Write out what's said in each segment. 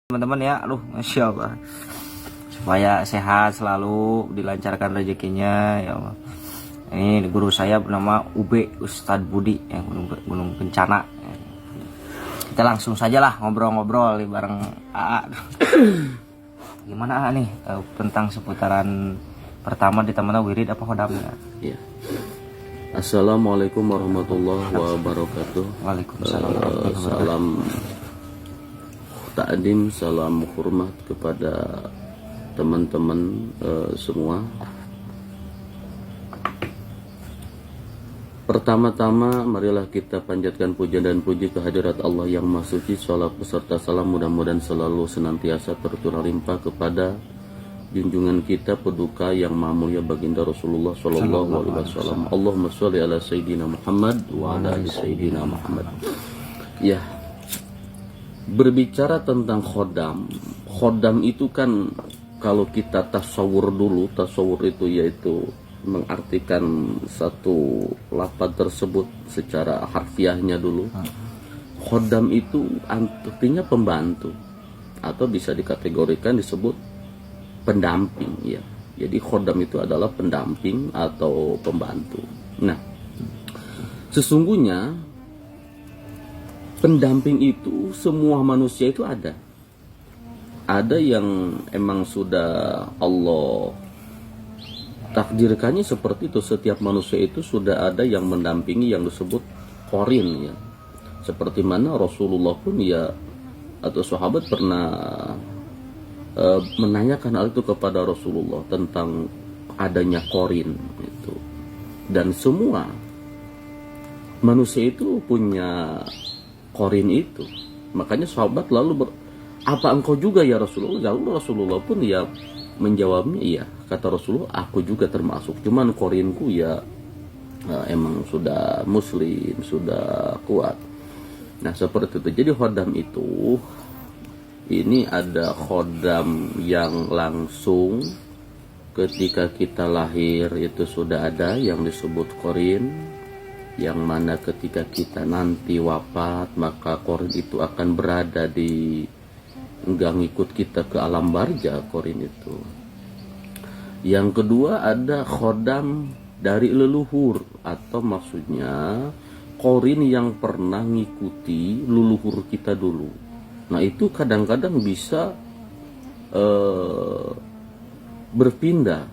teman-teman ya. Aduh, Masya Allah, supaya sehat selalu, dilancarkan rezekinya ya Allah. Ini guru saya bernama Ube Ustadz Budi yang Gunung Kencana. Kita langsung saja lah ngobrol-ngobrol bareng AA. Gimana AA nih tentang seputaran pertama di Taman Wirid apa Khodamnya? Ya. Assalamualaikum warahmatullahi wabarakatuh. Waalaikumsalam. Salam ta'dim, salam hormat kepada teman-teman semua. Pertama-tama marilah kita panjatkan puja dan puji kehadirat Allah yang Maha Suci. Salawat beserta salam mudah-mudahan selalu senantiasa tercurah limpah kepada junjungan kita peduka yang maha mulia baginda Rasulullah sallallahu alaihi wasallam. Allahumma sholli ala sayyidina Muhammad wa ala ali sayyidina Muhammad. Ya. Berbicara tentang khodam itu kan kalau kita tasawur dulu, tasawur itu yaitu mengartikan satu lafaz tersebut secara harfiahnya dulu. Khodam itu artinya pembantu atau bisa dikategorikan disebut pendamping ya. Jadi khodam itu adalah pendamping atau pembantu. Nah, sesungguhnya pendamping itu semua manusia itu ada. Ada yang emang sudah Allah takdirkannya seperti itu. Setiap manusia itu sudah ada yang mendampingi yang disebut qorin ya. Seperti mana Rasulullah pun ya atau sahabat pernah menanyakan hal itu kepada Rasulullah tentang adanya qorin itu. Dan semua manusia itu punya qorin itu. Makanya sahabat lalu apa engkau juga ya Rasulullah? Lalu Rasulullah pun ya menjawabnya iya. Kata Rasulullah, aku juga termasuk. Cuman qorinku ya emang sudah muslim, sudah kuat. Nah seperti itu. Jadi khodam itu ini ada khodam yang langsung ketika kita lahir itu sudah ada yang disebut qorin, yang mana ketika kita nanti wafat maka qorin itu akan berada di nggak ngikut kita ke alam barza qorin itu. Yang kedua ada khodam dari leluhur atau maksudnya qorin yang pernah ngikuti leluhur kita dulu. Nah itu kadang-kadang bisa berpindah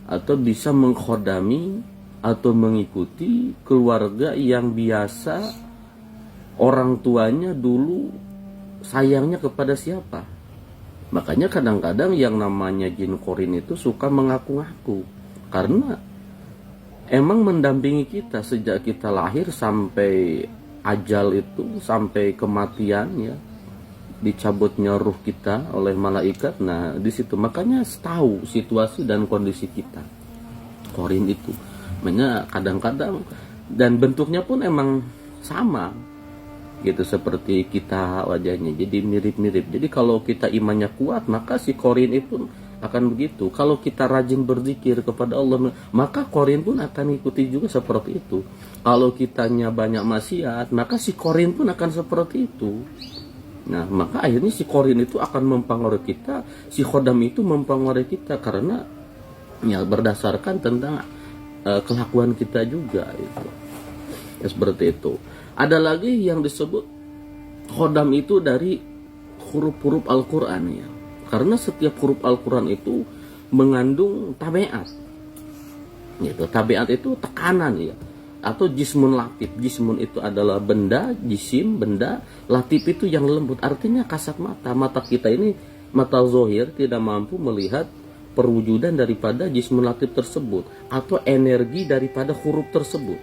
atau bisa mengkhodami atau mengikuti keluarga yang biasa orang tuanya dulu sayangnya kepada siapa. Makanya kadang-kadang yang namanya jin qorin itu suka mengaku-ngaku karena emang mendampingi kita sejak kita lahir sampai ajal itu, sampai kematian ya, dicabutnya ruh kita oleh malaikat. Nah di situ makanya tahu situasi dan kondisi kita qorin itu. Makanya kadang-kadang dan bentuknya pun emang sama gitu seperti kita wajahnya, jadi mirip-mirip. Jadi kalau kita imannya kuat maka si qorin itu akan begitu. Kalau kita rajin berzikir kepada Allah maka qorin pun akan ikuti juga seperti itu. Kalau kitanya banyak maksiat maka si qorin pun akan seperti itu. Nah maka akhirnya si qorin itu akan mempengaruhi kita, si khodam itu mempengaruhi kita karena ya berdasarkan tentang kelakuan kita juga itu ya, seperti itu. Ada lagi yang disebut khodam itu dari huruf-huruf Al-Quran ya. Karena setiap huruf Al-Quran itu mengandung tabiat. Gitu. Tabiat itu tekanan ya. Atau jismun latif. Jismun itu adalah benda, jisim, benda. Latif itu yang lembut. Artinya kasat mata. Mata kita ini, mata zohir tidak mampu melihat perwujudan daripada jismun latif tersebut. Atau energi daripada huruf tersebut.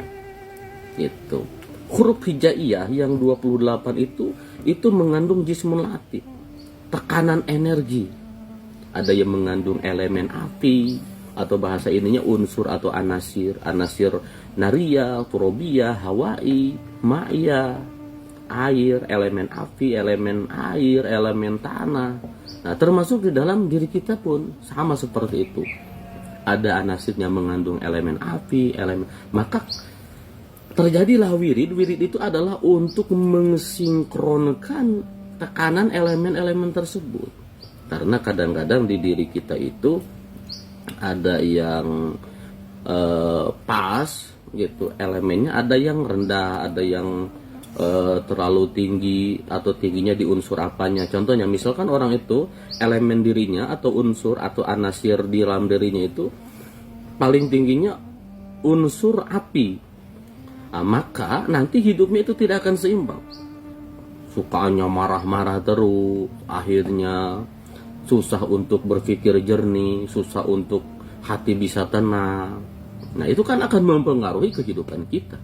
Gitu. Huruf hijaiyah yang 28 itu mengandung jismun latif, tekanan energi. Ada yang mengandung elemen api atau bahasa ininya unsur atau anasir naria, turobia, hawai, ma'ya, air, elemen api, elemen air, elemen tanah. Nah, termasuk di dalam diri kita pun sama seperti itu. Ada anasir yang mengandung elemen api, maka terjadilah wirid. Wirid itu adalah untuk mensinkronkan tekanan elemen-elemen tersebut. Karena kadang-kadang di diri kita itu ada yang pas gitu elemennya, ada yang rendah, ada yang terlalu tinggi atau tingginya di unsur apanya. Contohnya misalkan orang itu elemen dirinya atau unsur atau anasir di dalam dirinya itu paling tingginya unsur api, maka nanti hidupnya itu tidak akan seimbang. Sukanya marah-marah terus, akhirnya susah untuk berpikir jernih, susah untuk hati bisa tenang. Nah itu kan akan mempengaruhi kehidupan kita.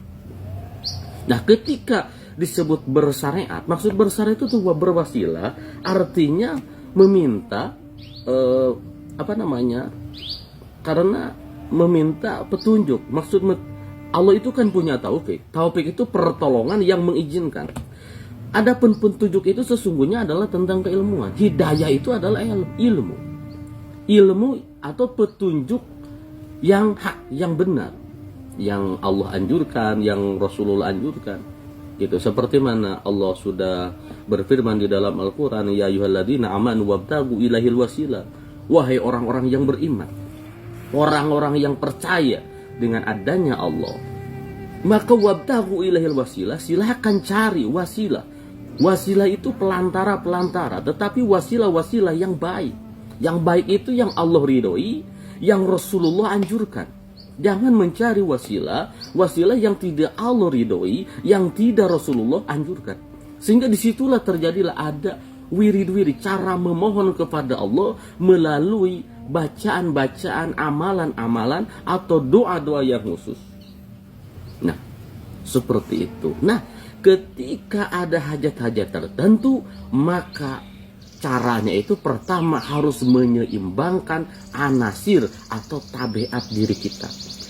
Nah ketika disebut bersyariat, maksud bersyariat itu berwasilah, artinya meminta karena meminta petunjuk. Maksud Allah itu kan punya taufik. Taufik itu pertolongan yang mengizinkan. Adapun petunjuk itu sesungguhnya adalah tentang keilmuan. Hidayah itu adalah ilmu. Ilmu atau petunjuk yang hak, yang benar, yang Allah anjurkan, yang Rasulullah anjurkan. Gitu. Seperti mana Allah sudah berfirman di dalam Al-Quran, ya ayyuhalladzina amanu wabtagu ilahil wasilah. Wahai orang-orang yang beriman, orang-orang yang percaya dengan adanya Allah, maka wabtagu ilahil wasilah, silahkan cari wasilah. Wasilah itu pelantara-pelantara, tetapi wasilah-wasilah yang baik. Yang baik itu yang Allah ridhoi, yang Rasulullah anjurkan. Jangan mencari wasilah yang tidak Allah ridhoi, yang tidak Rasulullah anjurkan. Sehingga disitulah terjadilah ada wirid-wirid, cara memohon kepada Allah melalui bacaan-bacaan, amalan-amalan atau doa-doa yang khusus. Nah, seperti itu. Nah, ketika ada hajat-hajat tertentu, maka caranya itu pertama harus menyeimbangkan anasir atau tabiat diri kita.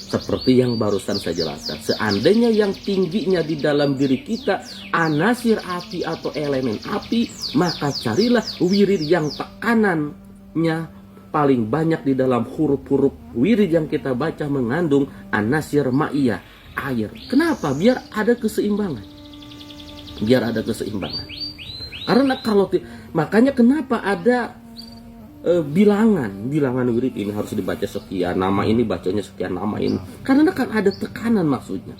Seperti yang barusan saya jelaskan. Seandainya yang tingginya di dalam diri kita anasir api atau elemen api, maka carilah wirid yang tekanannya paling banyak di dalam huruf-huruf wirid yang kita baca mengandung anasir ma'iyah, air. Kenapa? Biar ada keseimbangan. Karena makanya kenapa ada bilangan wirid ini harus dibaca sekian, nama ini bacanya sekian, nama ini. Karena kan ada tekanan maksudnya.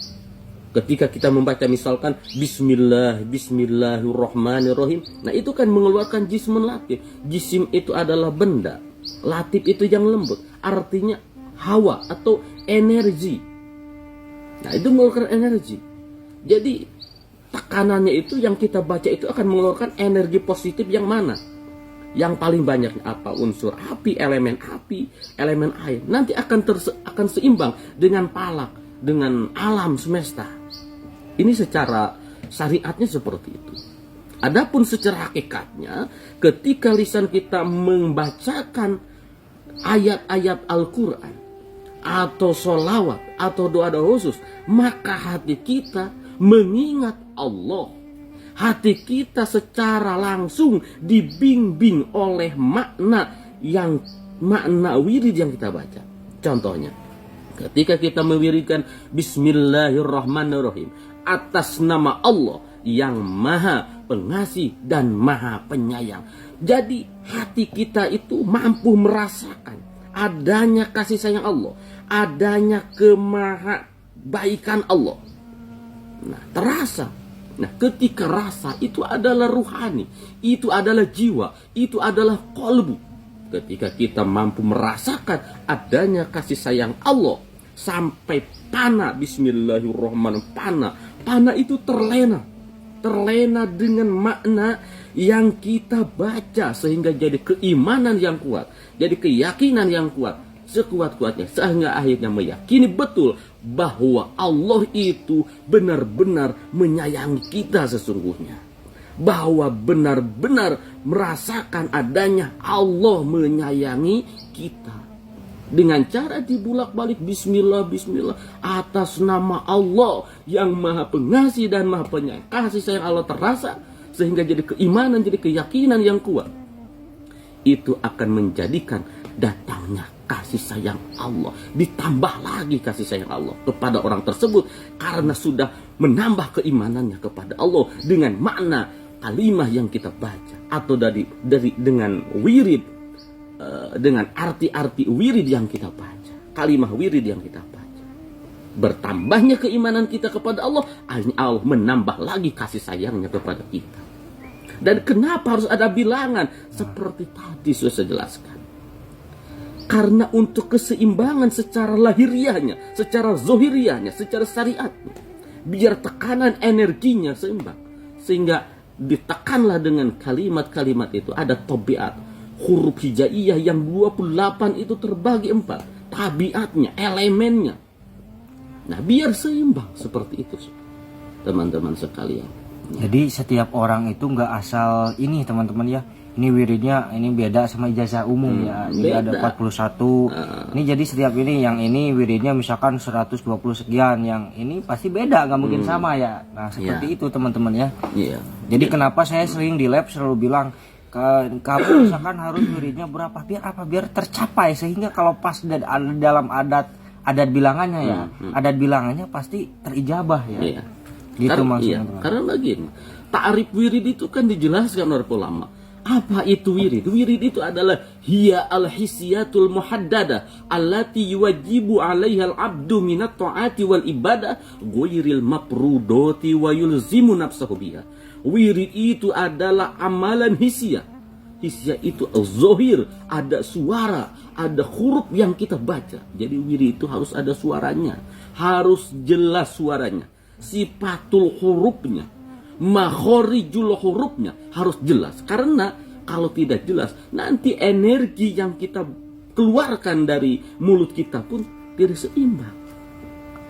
Ketika kita membaca misalkan Bismillahirrahmanirrahim, nah itu kan mengeluarkan jismun latif. Jisim itu adalah benda, latif itu yang lembut, artinya hawa atau energi. Nah itu mengeluarkan energi. Jadi tekanannya itu yang kita baca itu akan mengeluarkan energi positif yang mana? Yang paling banyak apa? Unsur api, elemen air. Nanti akan seimbang dengan palak, dengan alam semesta. Ini secara syariatnya seperti itu. Adapun secara hakikatnya, ketika lisan kita membacakan ayat-ayat Al-Quran atau sholawat atau doa-doa khusus, maka hati kita mengingat Allah. Hati kita secara langsung dibimbing oleh makna wirid yang kita baca. Contohnya, ketika kita mewiridkan Bismillahirrahmanirrahim atas nama Allah yang Maha Pengasih dan Maha Penyayang. Jadi hati kita itu mampu merasakan adanya kasih sayang Allah, adanya kemahabaikan Allah. Nah, terasa. Nah, ketika rasa itu adalah ruhani, itu adalah jiwa, itu adalah qalbu. Ketika kita mampu merasakan adanya kasih sayang Allah sampai pana, Bismillahirrahmanirrahim, pana itu terlena dengan makna yang kita baca sehingga jadi keimanan yang kuat, jadi keyakinan yang kuat. Sekuat-kuatnya sehingga akhirnya meyakini betul bahwa Allah itu benar-benar menyayangi kita sesungguhnya, bahwa benar-benar merasakan adanya Allah menyayangi kita dengan cara dibulak-balik Bismillah atas nama Allah yang Maha Pengasih dan Maha Penyayang. Kasih sayang Allah terasa sehingga jadi keimanan, jadi keyakinan yang kuat. Itu akan menjadikan datangnya kasih sayang Allah, ditambah lagi kasih sayang Allah kepada orang tersebut karena sudah menambah keimanannya kepada Allah dengan makna kalimah yang kita baca atau dari dengan wirid, dengan arti-arti wirid yang kita baca, kalimah wirid yang kita baca, bertambahnya keimanan kita kepada Allah, akhirnya Allah menambah lagi kasih sayangnya kepada kita. Dan kenapa harus ada bilangan? Seperti tadi sudah saya jelaskan. Karena untuk keseimbangan secara lahiriahnya, secara zohiriahnya, secara syariatnya, biar tekanan energinya seimbang, sehingga ditekanlah dengan kalimat-kalimat itu. Ada tabiat huruf hijaiyah yang 28 itu terbagi 4, tabiatnya, elemennya. Nah, biar seimbang seperti itu, teman-teman sekalian. Jadi setiap orang itu nggak asal ini teman-teman ya. Ini wiridnya ini beda sama ijazah umum ya. Ini ada 41. Ini jadi setiap ini yang ini wiridnya misalkan 120 sekian, yang ini pasti beda, nggak mungkin sama ya. Nah, seperti itu teman-teman ya. Jadi kenapa saya sering di lab selalu bilang kamu misalkan harus wiridnya berapa, biar apa? Biar tercapai, sehingga kalau pas dalam adat bilangannya ya, adat bilangannya pasti terijabah ya. Gitu maksudnya. Karena begini, ta'rif wirid itu kan dijelaskan oleh ulama. Apa itu wirid? Wirid itu adalah hiya al-hisiyatul muhaddada allati yuwajibu 'alaiha al-'abdu minat ta'ati wal ibadah ghairil mafrudati wa yulzimu nafsahu biha. Wirid itu adalah amalan hisiyah. Hisiyah itu az-zahir, ada suara, ada huruf yang kita baca. Jadi wirid itu harus ada suaranya, harus jelas suaranya. Sifatul hurufnya, makhorijul hurufnya harus jelas. Karena kalau tidak jelas, nanti energi yang kita keluarkan dari mulut kita pun tidak seimbang.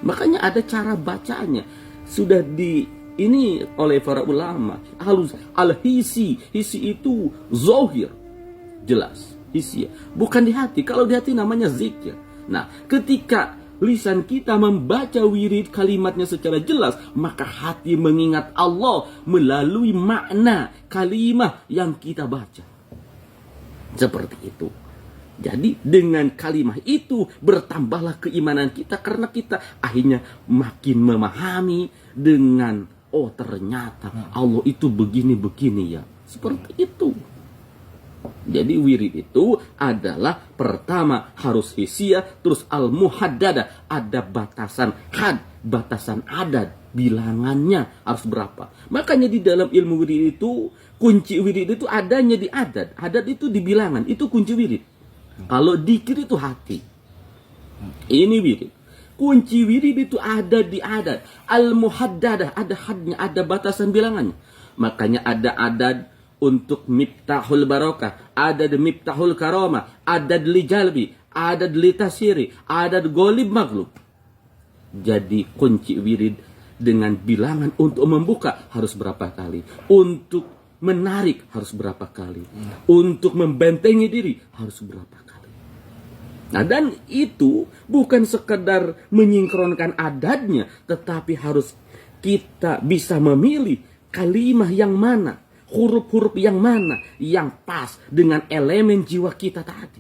Makanya ada cara bacanya. Sudah ini oleh para ulama. Al-hisi, hisi itu zohir, jelas. Hisi, bukan di hati. Kalau di hati namanya zikir. Nah, ketika lisan kita membaca wirid kalimatnya secara jelas, maka hati mengingat Allah melalui makna kalimat yang kita baca. Seperti itu. Jadi dengan kalimat itu bertambahlah keimanan kita, karena kita akhirnya makin memahami dengan ternyata Allah itu begini-begini ya. Seperti itu. Jadi wirid itu adalah pertama harus hisiah, terus al-muhaddada, ada batasan had, batasan adat, bilangannya harus berapa. Makanya di dalam ilmu wirid itu, kunci wirid itu adanya di adat. Adat itu di bilangan, itu kunci wirid. Kalau dikir itu hati. Ini wirid. Kunci wirid itu ada di adat. Al-muhaddada, ada hadnya, ada batasan bilangannya. Makanya ada adat untuk miftahul barokah, ada miftahul karamah, ada li jalbi, ada li tasiri, ada golib maglub. Jadi kunci wirid dengan bilangan untuk membuka harus berapa kali, untuk menarik harus berapa kali, untuk membentengi diri harus berapa kali. Nah, dan itu bukan sekedar menyinkronkan adatnya, tetapi harus kita bisa memilih kalimah yang mana, huruf-huruf yang mana yang pas dengan elemen jiwa kita tadi.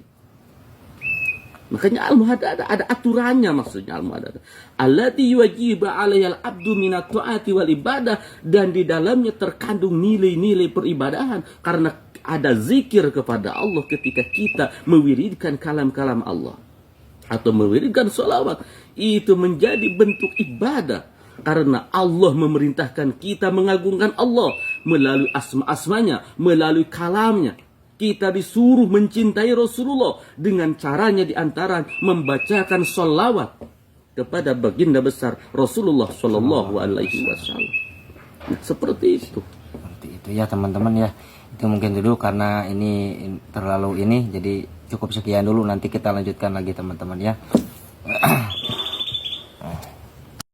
Makanya al-muhaddada ada aturannya, maksudnya al-muhaddada. Allati yuwajibu 'alaihal 'abdu minat ta'ati wal ibadah, dan di dalamnya terkandung nilai-nilai peribadahan, karena ada zikir kepada Allah ketika kita mewiridkan kalam-kalam Allah atau mewiridkan sholawat. Itu menjadi bentuk ibadah. Karena Allah memerintahkan kita mengagungkan Allah melalui asma-asmanya, melalui kalamnya. Kita disuruh mencintai Rasulullah dengan caranya diantara membacakan sholawat kepada baginda besar Rasulullah Shallallahu Alaihi Wasallam. Nah, seperti itu. Seperti itu ya teman-teman ya. Itu mungkin dulu karena ini terlalu ini, jadi cukup sekian dulu. Nanti kita lanjutkan lagi teman-teman ya.